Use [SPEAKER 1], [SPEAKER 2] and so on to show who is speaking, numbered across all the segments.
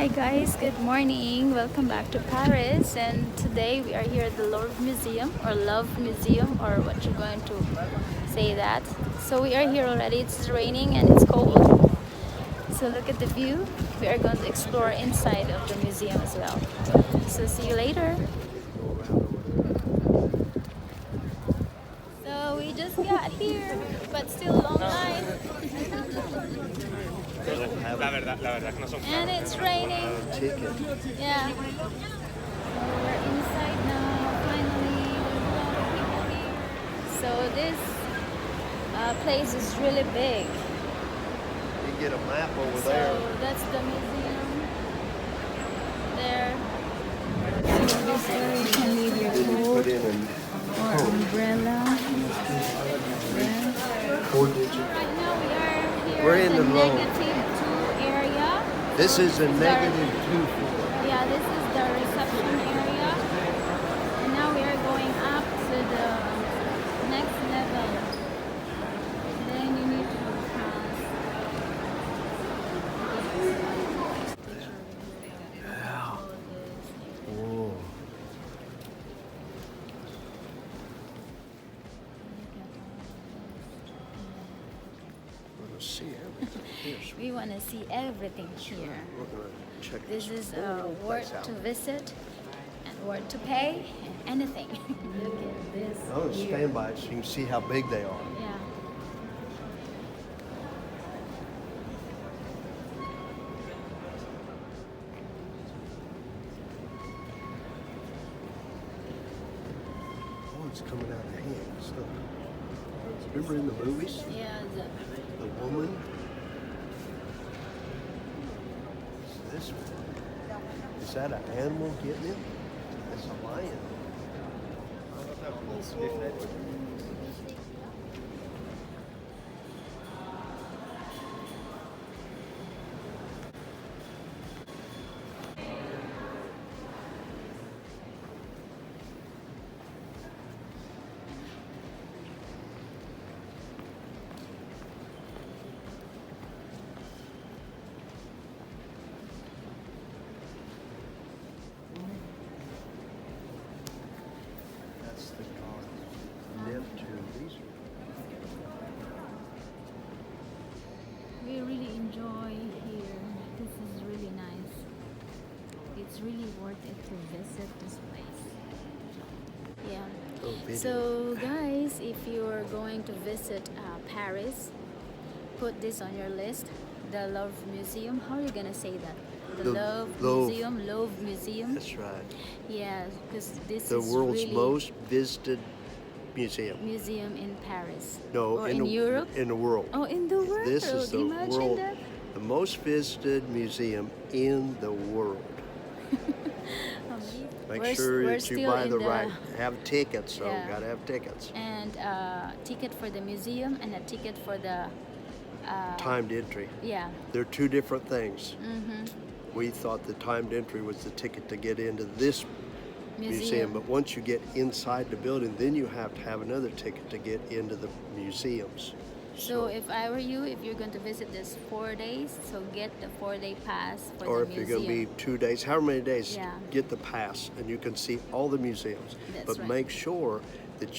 [SPEAKER 1] Hi guys, good morning. Welcome back to Paris, and today we are here at the Louvre Museum or Love Museum or what you're going to say that. So we are here already. It's raining and it's cold. So look at the view. We are going to explore inside of the museum as well. So see you later. So we just got here, but still long line. And it's raining. Yeah. So we're inside now, finally. There's a lot of people here. So this place is really big.
[SPEAKER 2] You get a map over
[SPEAKER 1] So
[SPEAKER 2] there.
[SPEAKER 1] that's the museum. There. So this area you can leave your coat
[SPEAKER 2] Put in an
[SPEAKER 1] or umbrella. Yeah.
[SPEAKER 2] 4-digit.
[SPEAKER 1] Right now we are here
[SPEAKER 2] We're
[SPEAKER 1] at
[SPEAKER 2] in
[SPEAKER 1] the
[SPEAKER 2] the Louvre.
[SPEAKER 1] -2 area.
[SPEAKER 2] This
[SPEAKER 1] So
[SPEAKER 2] is a
[SPEAKER 1] our-
[SPEAKER 2] -2 floor.
[SPEAKER 1] Yeah, this is the reception area. And now we are going up to the next level. Then you need to pass.
[SPEAKER 2] Whoa. We're gonna see everything. Yes,
[SPEAKER 1] We want to see everything here.
[SPEAKER 2] we're gonna check
[SPEAKER 1] This is
[SPEAKER 2] whole
[SPEAKER 1] worth
[SPEAKER 2] place out.
[SPEAKER 1] to visit and worth to pay and anything. Look at this.
[SPEAKER 2] I'm gonna
[SPEAKER 1] view.
[SPEAKER 2] stand by it so you can see how big they are.
[SPEAKER 1] Yeah.
[SPEAKER 2] Oh, it's coming out of the hands. Look. Remember in the movies,
[SPEAKER 1] Yeah.
[SPEAKER 2] the woman? It's this one. Is that an animal getting him? It's a lion. That's the god Neptune. These are
[SPEAKER 1] We really enjoy here. This is really nice. It's really worth it to visit this place. Yeah.
[SPEAKER 2] oh, video.
[SPEAKER 1] So guys, if you're going to visit Paris, put this on your list. The Louvre Museum. How are you gonna say that? The
[SPEAKER 2] The
[SPEAKER 1] Louvre
[SPEAKER 2] Louvre.
[SPEAKER 1] Museum. Louvre Museum.
[SPEAKER 2] That's right.
[SPEAKER 1] Yeah, because this
[SPEAKER 2] The
[SPEAKER 1] is
[SPEAKER 2] world's
[SPEAKER 1] really
[SPEAKER 2] most visited museum.
[SPEAKER 1] museum in Paris.
[SPEAKER 2] No,
[SPEAKER 1] or
[SPEAKER 2] in,
[SPEAKER 1] in
[SPEAKER 2] the,
[SPEAKER 1] Europe.
[SPEAKER 2] in the world.
[SPEAKER 1] Oh, in the world.
[SPEAKER 2] This is the
[SPEAKER 1] Imagine
[SPEAKER 2] world,
[SPEAKER 1] that.
[SPEAKER 2] the most visited museum in the world. Make sure
[SPEAKER 1] we're
[SPEAKER 2] that you
[SPEAKER 1] still
[SPEAKER 2] buy
[SPEAKER 1] in
[SPEAKER 2] the right, have tickets. So
[SPEAKER 1] Yeah.
[SPEAKER 2] gotta have tickets.
[SPEAKER 1] And a ticket for the museum and a ticket for the
[SPEAKER 2] Timed entry.
[SPEAKER 1] yeah.
[SPEAKER 2] They're two different things.
[SPEAKER 1] Mm-hmm.
[SPEAKER 2] We thought the timed entry was the ticket to get into this museum, but once you get inside the building, then you have to have another ticket to get into the museums.
[SPEAKER 1] So if I were you, if you're going to visit this 4 days, so get the 4-day pass for
[SPEAKER 2] Or
[SPEAKER 1] the
[SPEAKER 2] if you're
[SPEAKER 1] museum.
[SPEAKER 2] going to be 2 days, however many days,
[SPEAKER 1] Yeah.
[SPEAKER 2] get the pass and you can see all the museums.
[SPEAKER 1] That's
[SPEAKER 2] But
[SPEAKER 1] right.
[SPEAKER 2] make sure that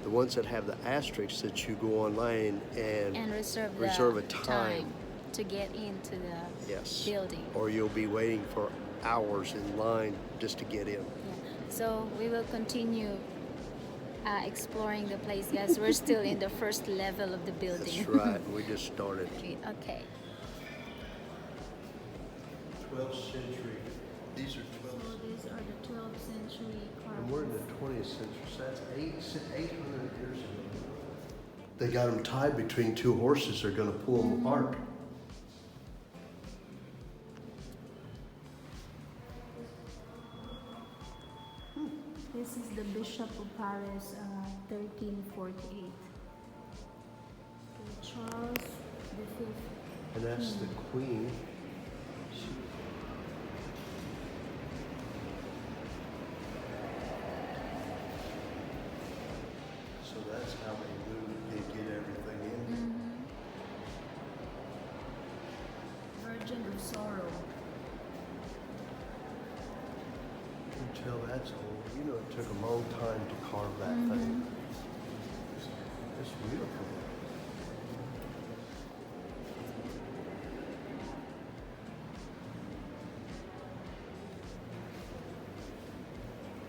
[SPEAKER 2] the ones that have the asterisks, that you go online and
[SPEAKER 1] reserve
[SPEAKER 2] a time.
[SPEAKER 1] to get into the
[SPEAKER 2] Yes.
[SPEAKER 1] building.
[SPEAKER 2] Or you'll be waiting for hours in line just to get in.
[SPEAKER 1] Yeah. So we will continue exploring the place, guys. We're still in the first level of the building.
[SPEAKER 2] That's right. We just started.
[SPEAKER 1] Okay.
[SPEAKER 2] 12th century. These are 12th
[SPEAKER 1] So these are the 12th century
[SPEAKER 2] And we're in the 20th century, so that's 800 years ago. They got them tied between two horses. They're going to pull them apart.
[SPEAKER 1] This is the Bishop of Paris, 1348. Charles V.
[SPEAKER 2] And that's the queen. So that's how they get everything in.
[SPEAKER 1] Virgin of Sorrow.
[SPEAKER 2] can tell that's old. You know, it took a long time to carve that thing. It's beautiful.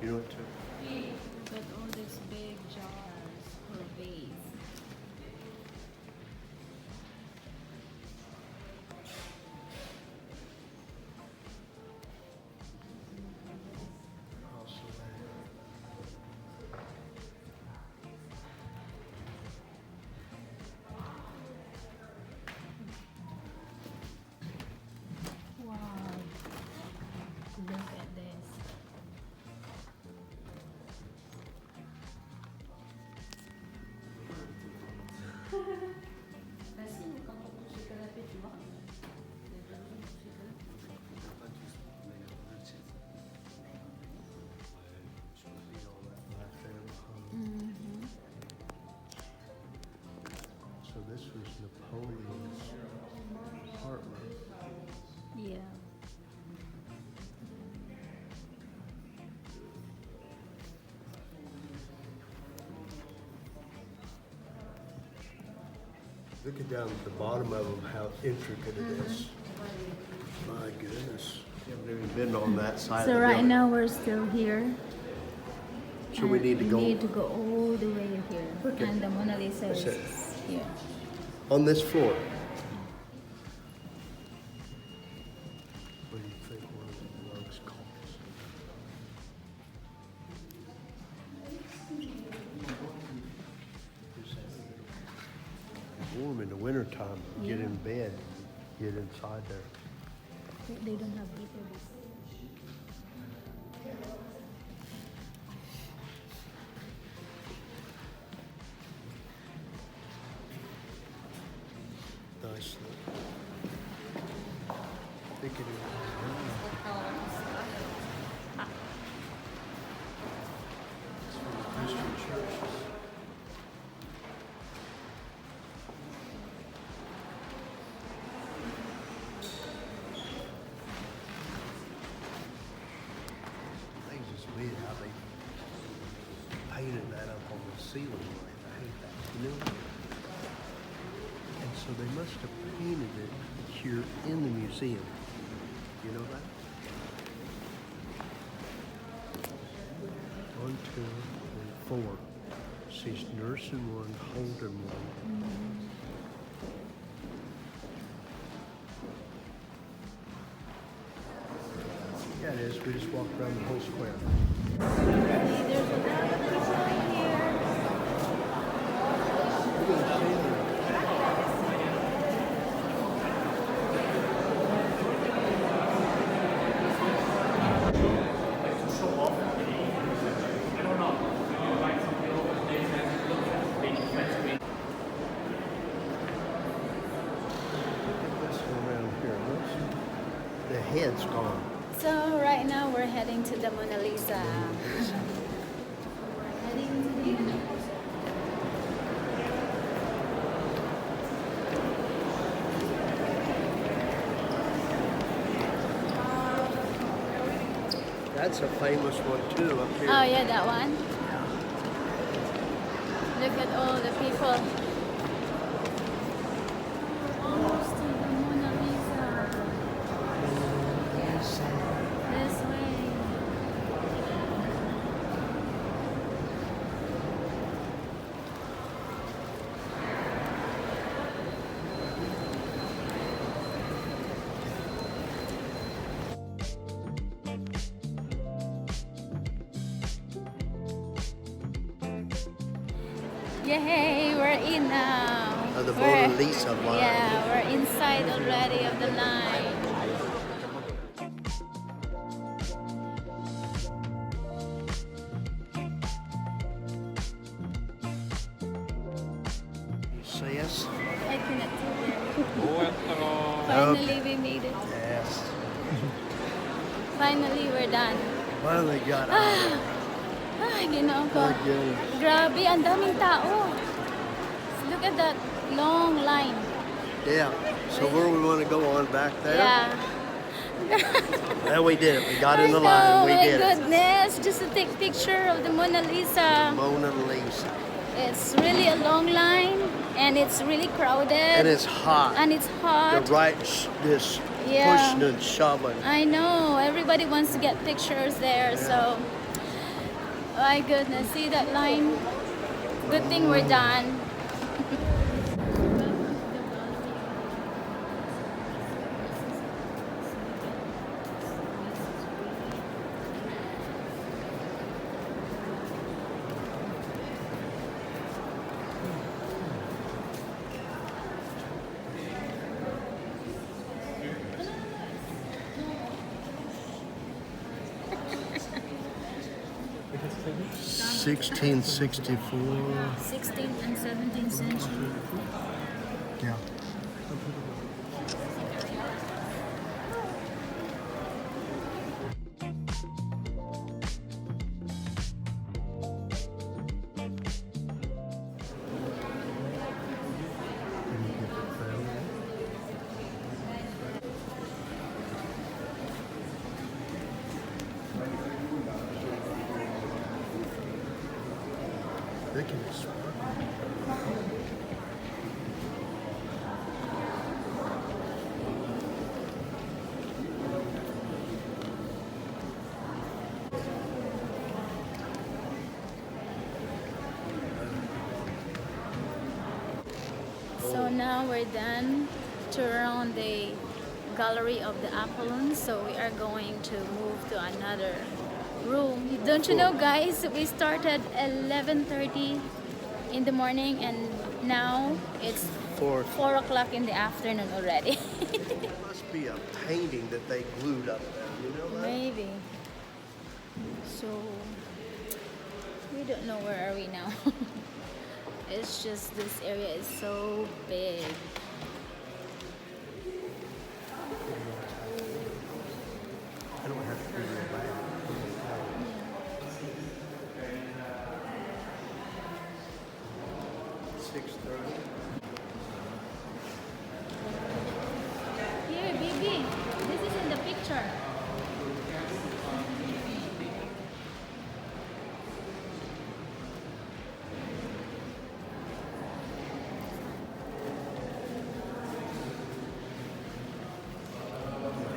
[SPEAKER 2] You know what took?
[SPEAKER 1] But all these big jars or vase. Wow. Look at this.
[SPEAKER 2] So this was Napoleon's apartment.
[SPEAKER 1] Yeah.
[SPEAKER 2] Look at down at the bottom of them, how intricate it is. My goodness. I've never been on that side
[SPEAKER 1] So
[SPEAKER 2] of the
[SPEAKER 1] right
[SPEAKER 2] building.
[SPEAKER 1] now we're still here.
[SPEAKER 2] So we need to go
[SPEAKER 1] We need to go all the way here.
[SPEAKER 2] Okay.
[SPEAKER 1] And the Mona Lisa
[SPEAKER 2] That's it.
[SPEAKER 1] is here.
[SPEAKER 2] on this floor. What do you think one of the rugs costs? It's warm in the wintertime. Get
[SPEAKER 1] Yeah.
[SPEAKER 2] in bed, get inside there.
[SPEAKER 1] They don't have heater.
[SPEAKER 2] Nice look. Think it is. It's from the Christian churches. Amazes me how they painted that up on the ceiling. I hate that. You know? And so they must have painted it here in the museum. You know that? 1, 2, and 4. She's nursing one, holding one. Yeah, it is. We just walked around the whole square.
[SPEAKER 1] There's another right here.
[SPEAKER 2] Look at the ceiling. This one around here. The head's gone.
[SPEAKER 1] So right now we're heading to the Mona Lisa. We're heading to the Mona Lisa.
[SPEAKER 2] That's a famous one too up here.
[SPEAKER 1] Oh yeah, that one. Look at all the people. Almost to the Mona Lisa. This way. Yay, we're in now.
[SPEAKER 2] The
[SPEAKER 1] We're-
[SPEAKER 2] Mona Lisa line.
[SPEAKER 1] Yeah, we're inside already of the line.
[SPEAKER 2] You see us?
[SPEAKER 1] I cannot do it. Finally, we made it.
[SPEAKER 2] Yes.
[SPEAKER 1] Finally, we're done.
[SPEAKER 2] Finally got out.
[SPEAKER 1] Ay, ginoo ko.
[SPEAKER 2] My goodness.
[SPEAKER 1] Grabe, ang daming tao. Look at that long line.
[SPEAKER 2] Yeah. So where we want to go on back there?
[SPEAKER 1] Yeah.
[SPEAKER 2] Well, we did it. We got
[SPEAKER 1] I
[SPEAKER 2] in the
[SPEAKER 1] know,
[SPEAKER 2] line. We
[SPEAKER 1] my
[SPEAKER 2] did it.
[SPEAKER 1] goodness. Just to take picture of the Mona Lisa.
[SPEAKER 2] Mona Lisa.
[SPEAKER 1] It's really a long line and it's really crowded.
[SPEAKER 2] And it's hot.
[SPEAKER 1] And it's hot.
[SPEAKER 2] The right, this pushing and shoving.
[SPEAKER 1] I know. Everybody wants to get pictures there. So, my goodness. See that line? Good thing we're done.
[SPEAKER 2] $1664.
[SPEAKER 1] 16th and 17th century.
[SPEAKER 2] Yeah. They can be
[SPEAKER 1] So now we're done to around the gallery of the Apollon. So we are going to move to another room. Don't you know, guys, we started 11:30 in the morning and now it's 4 o'clock in the afternoon already.
[SPEAKER 2] It must be a painting that they glued up there, you know that?
[SPEAKER 1] Maybe. So we don't know where are we now. It's just this area is so big.
[SPEAKER 2] I don't have to be real bad. 6:30.
[SPEAKER 1] Here, baby. This is in the picture.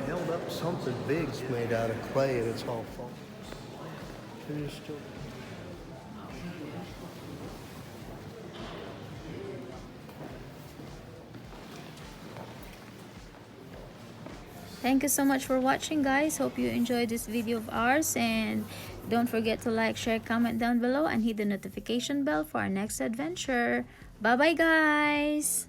[SPEAKER 2] Held up something big's made out of clay and it's all falling. It is still.
[SPEAKER 1] Thank you so much for watching, guys. Hope you enjoyed this video of ours, and don't forget to like, share, comment down below, and hit the notification bell for our next adventure. Bye bye, guys.